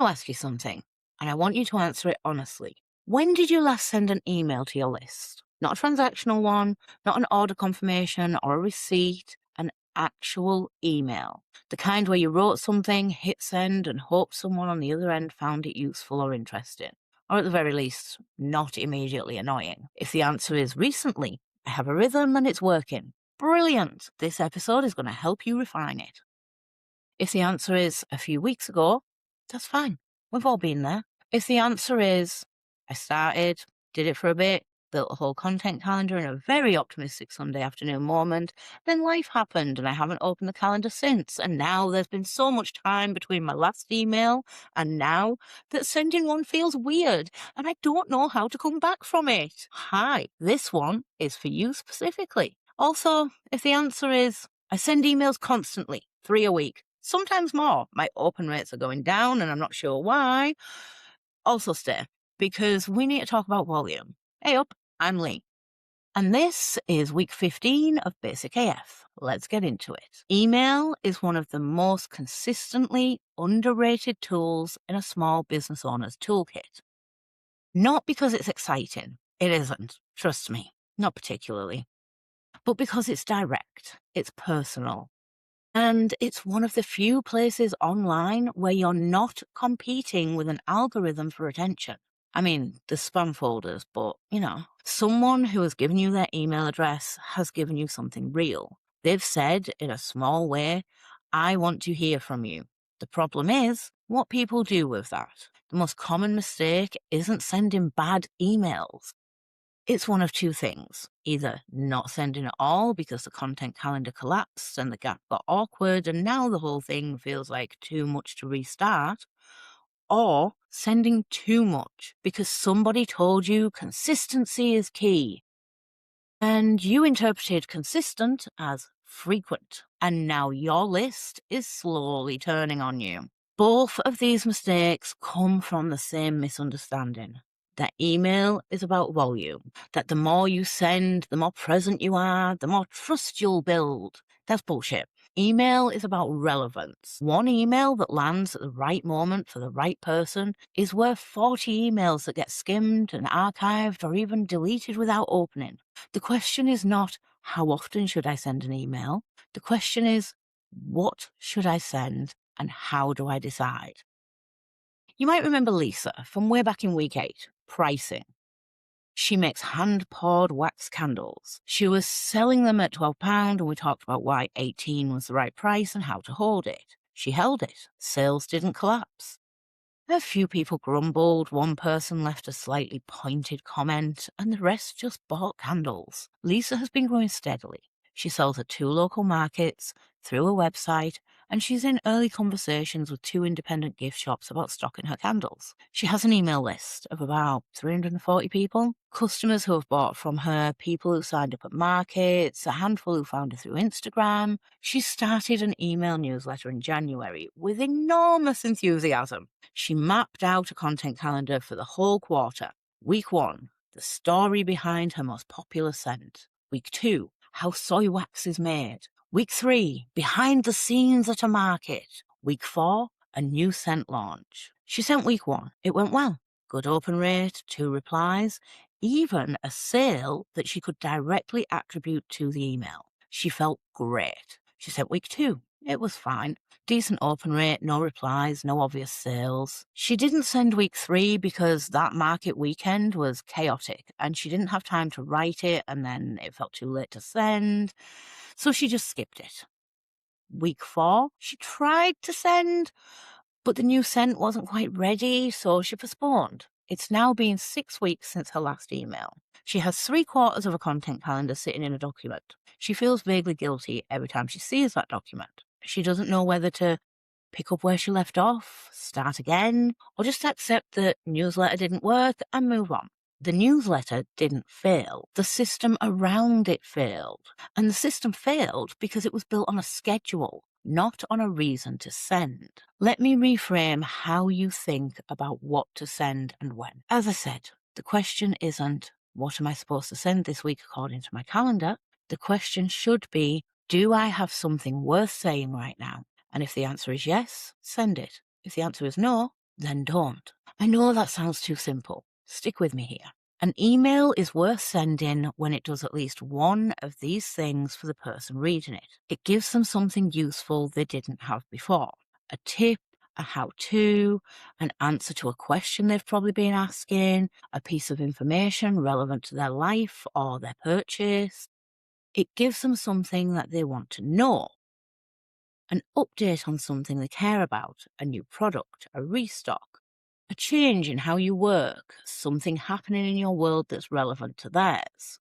I'll ask you something, and I want you to answer it honestly. When did you last send an email to your list? Not a transactional one, not an order confirmation or a receipt, an actual email. The kind where you wrote something, hit send, and hoped someone on the other end found it useful or interesting. Or at the very least, not immediately annoying. If the answer is recently, I have a rhythm and it's working. Brilliant! This episode is going to help you refine it. If the answer is a few weeks ago, that's fine. We've all been there. If the answer is I started, did it for a bit, built a whole content calendar in a very optimistic Sunday afternoon moment, then life happened and I haven't opened the calendar since. And now there's been so much time between my last email and now that sending one feels weird and I don't know how to come back from it. Hi, this one is for you specifically. Also, if the answer is I send emails constantly, 3 a week, sometimes more. My open rates are going down and I'm not sure why. Also stay, because we need to talk about volume. Hey up, I'm Lee. And this is week 15 of Basic AF. Let's get into it. Email is one of the most consistently underrated tools in a small business owner's toolkit. Not because it's exciting. It isn't. Trust me, not particularly. But because it's direct, it's personal, and it's one of the few places online where you're not competing with an algorithm for attention. I mean, the spam folders, but, someone who has given you their email address has given you something real. They've said in a small way, I want to hear from you. The problem is what people do with that. The most common mistake isn't sending bad emails. It's one of two things, either not sending at all because the content calendar collapsed and the gap got awkward and now the whole thing feels like too much to restart, or sending too much because somebody told you consistency is key. And you interpreted consistent as frequent, and now your list is slowly turning on you. Both of these mistakes come from the same misunderstanding. That email is about volume, that the more you send, the more present you are, the more trust you'll build. That's bullshit. Email is about relevance. One email that lands at the right moment for the right person is worth 40 emails that get skimmed and archived or even deleted without opening. The question is not, how often should I send an email? The question is, what should I send and how do I decide? You might remember Lisa from way back in week 8, pricing. She makes hand-poured wax candles. She was selling them at £12 and we talked about why 18 was the right price and how to hold it. She held it. Sales didn't collapse. A few people grumbled, one person left a slightly pointed comment, and the rest just bought candles. Lisa has been growing steadily. She sells at 2 local markets, through a website, and she's in early conversations with 2 independent gift shops about stocking her candles. She has an email list of about 340 people, customers who have bought from her, people who signed up at markets, a handful who found her through Instagram. She started an email newsletter in January with enormous enthusiasm. She mapped out a content calendar for the whole quarter. Week 1, the story behind her most popular scent. Week 2, how soy wax is made. Week 3, behind the scenes at a market. Week 4, a new scent launch. She sent week 1. It went well. Good open rate, 2 replies, even a sale that she could directly attribute to the email. She felt great. She sent week 2. It was fine. Decent open rate, no replies, no obvious sales. She didn't send week 3 because that market weekend was chaotic and she didn't have time to write it and then it felt too late to send. So she just skipped it. Week 4, she tried to send, but the new scent wasn't quite ready, so she postponed. It's now been 6 weeks since her last email. She has 3/4 of a content calendar sitting in a document. She feels vaguely guilty every time she sees that document. She doesn't know whether to pick up where she left off, start again, or just accept that newsletter didn't work and move on. The newsletter didn't fail. The system around it failed. And the system failed because it was built on a schedule, not on a reason to send. Let me reframe how you think about what to send and when. As I said, the question isn't, what am I supposed to send this week according to my calendar? The question should be, do I have something worth saying right now? And if the answer is yes, send it. If the answer is no, then don't. I know that sounds too simple. Stick with me here. An email is worth sending when it does at least one of these things for the person reading it. It gives them something useful they didn't have before. A tip, a how-to, an answer to a question they've probably been asking, a piece of information relevant to their life or their purchase. It gives them something that they want to know. An update on something they care about, a new product, a restock, a change in how you work, something happening in your world that's relevant to theirs.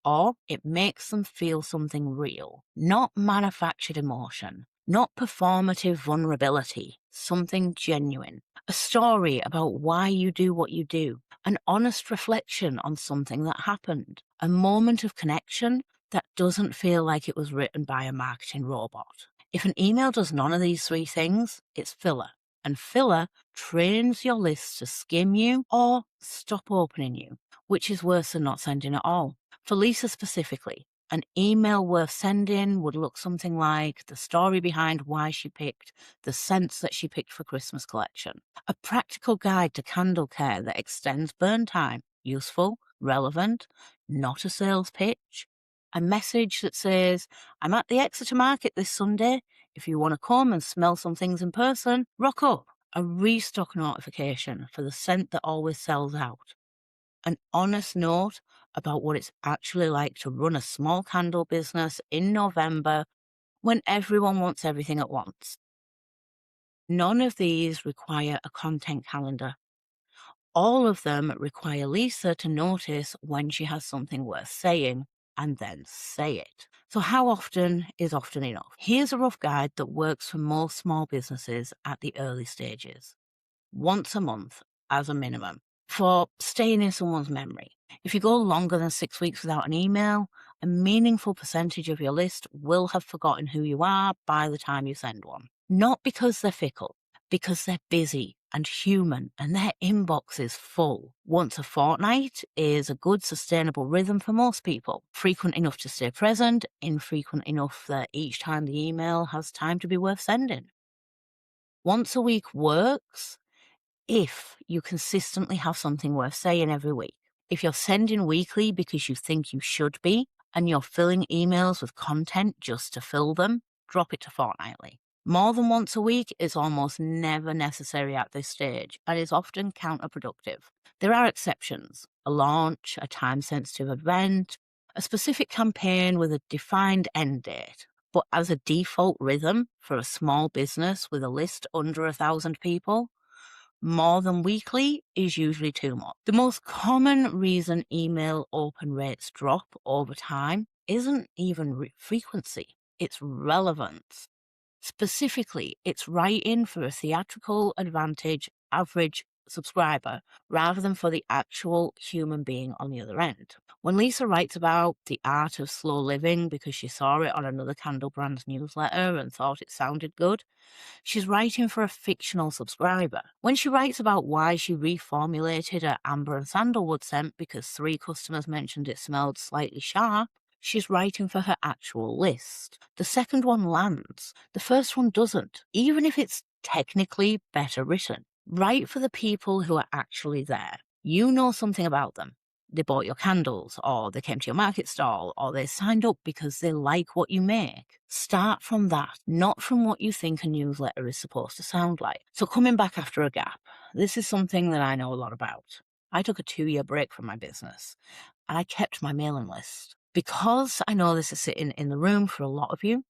Or it makes them feel something real, not manufactured emotion, not performative vulnerability, something genuine. A story about why you do what you do, an honest reflection on something that happened, a moment of connection that doesn't feel like it was written by a marketing robot. If an email does none of these three things, it's filler. And filler trains your list to skim you or stop opening you, which is worse than not sending at all. For Lisa specifically, an email worth sending would look something like the story behind why she picked the scents that she picked for Christmas collection, a practical guide to candle care that extends burn time, useful, relevant, not a sales pitch, a message that says, I'm at the Exeter Market this Sunday. If you want to come and smell some things in person, rock up. A restock notification for the scent that always sells out. An honest note about what it's actually like to run a small candle business in November when everyone wants everything at once. None of these require a content calendar. All of them require Lisa to notice when she has something worth saying and then say it. So how often is often enough? Here's a rough guide that works for most small businesses at the early stages. Once a month as a minimum for staying in someone's memory. If you go longer than 6 weeks without an email, a meaningful percentage of your list will have forgotten who you are by the time you send one. Not because they're fickle, because they're busy and human and their inbox is full. Once a fortnight is a good sustainable rhythm for most people. Frequent enough to stay present, infrequent enough that each time the email has time to be worth sending. Once a week works if you consistently have something worth saying every week. If you're sending weekly because you think you should be, and you're filling emails with content just to fill them, drop it to fortnightly. More than once a week is almost never necessary at this stage and is often counterproductive. There are exceptions: a launch, a time-sensitive event, a specific campaign with a defined end date. But as a default rhythm for a small business with a list under 1,000 people, more than weekly is usually too much. The most common reason email open rates drop over time isn't even frequency, it's relevance. Specifically, it's writing for a theatrical advantage average subscriber rather than for the actual human being on the other end. When Lisa writes about the art of slow living because she saw it on another candle brand's newsletter and thought it sounded good, she's writing for a fictional subscriber. When she writes about why she reformulated her amber and sandalwood scent because 3 customers mentioned it smelled slightly sharp, she's writing for her actual list. The second one lands. The first one doesn't, even if it's technically better written. Write for the people who are actually there. You know something about them. They bought your candles, or they came to your market stall, or they signed up because they like what you make. Start from that, not from what you think a newsletter is supposed to sound like. So coming back after a gap, this is something that I know a lot about. I took a 2-year break from my business, and I kept my mailing list. Because I know this is sitting in the room for a lot of you,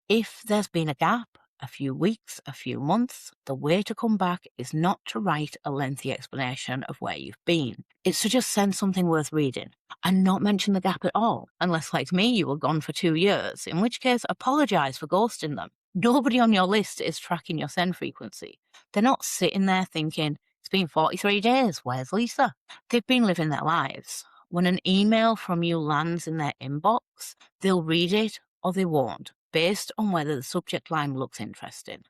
if there's been a gap, a few weeks, a few months, the way to come back is not to write a lengthy explanation of where you've been. It's to just send something worth reading and not mention the gap at all, unless like me, you were gone for 2 years, in which case apologise for ghosting them. Nobody on your list is tracking your send frequency. They're not sitting there thinking, it's been 43 days, where's Lisa? They've been living their lives. When an email from you lands in their inbox, they'll read it or they won't, based on whether the subject line looks interesting,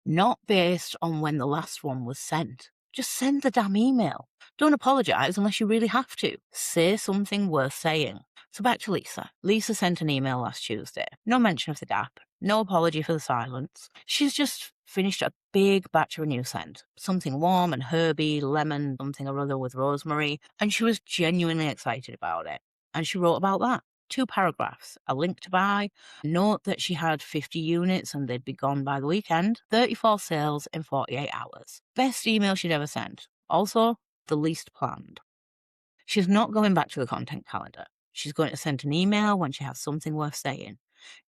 not based on when the last one was sent. Just send the damn email. Don't apologise unless you really have to. Say something worth saying. So back to Lisa. Lisa sent an email last Tuesday. No mention of the gap. No apology for the silence. She's just finished a big batch of a new scent, something warm and herby, lemon, something or other with rosemary, and she was genuinely excited about it. And she wrote about that. 2 paragraphs, a link to buy, a note that she had 50 units and they'd be gone by the weekend, 34 sales in 48 hours. Best email she'd ever sent. Also, the least planned. She's not going back to the content calendar. She's going to send an email when she has something worth saying.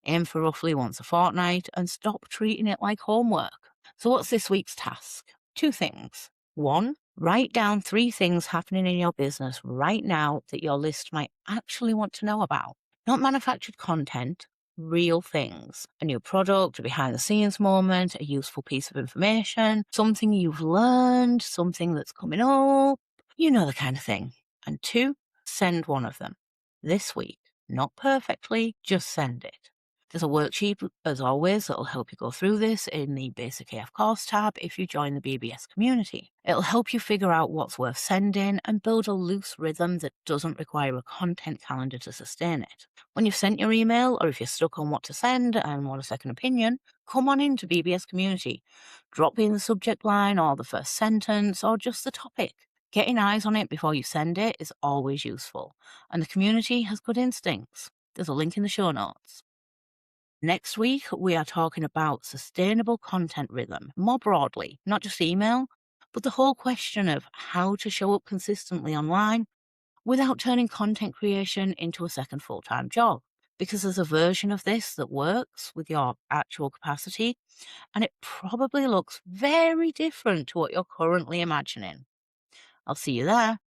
Aim for roughly once a fortnight and stop treating it like homework. So what's this week's task? 2 things. 1, write down 3 things happening in your business right now that your list might actually want to know about. Not manufactured content, real things. A new product, a behind the scenes moment, a useful piece of information, something you've learned, something that's coming up. You know the kind of thing. And 2, send one of them this week. Not perfectly, just send it. There's a worksheet, as always, that'll help you go through this in the Basic AF course tab if you join the BBS community. It'll help you figure out what's worth sending and build a loose rhythm that doesn't require a content calendar to sustain it. When you've sent your email, or if you're stuck on what to send and want a second opinion, come on into BBS community. Drop in the subject line or the first sentence or just the topic. Getting eyes on it before you send it is always useful, and the community has good instincts. There's a link in the show notes. Next week, we are talking about sustainable content rhythm, more broadly, not just email, but the whole question of how to show up consistently online without turning content creation into a second full-time job. Because there's a version of this that works with your actual capacity, and it probably looks very different to what you're currently imagining. I'll see you there.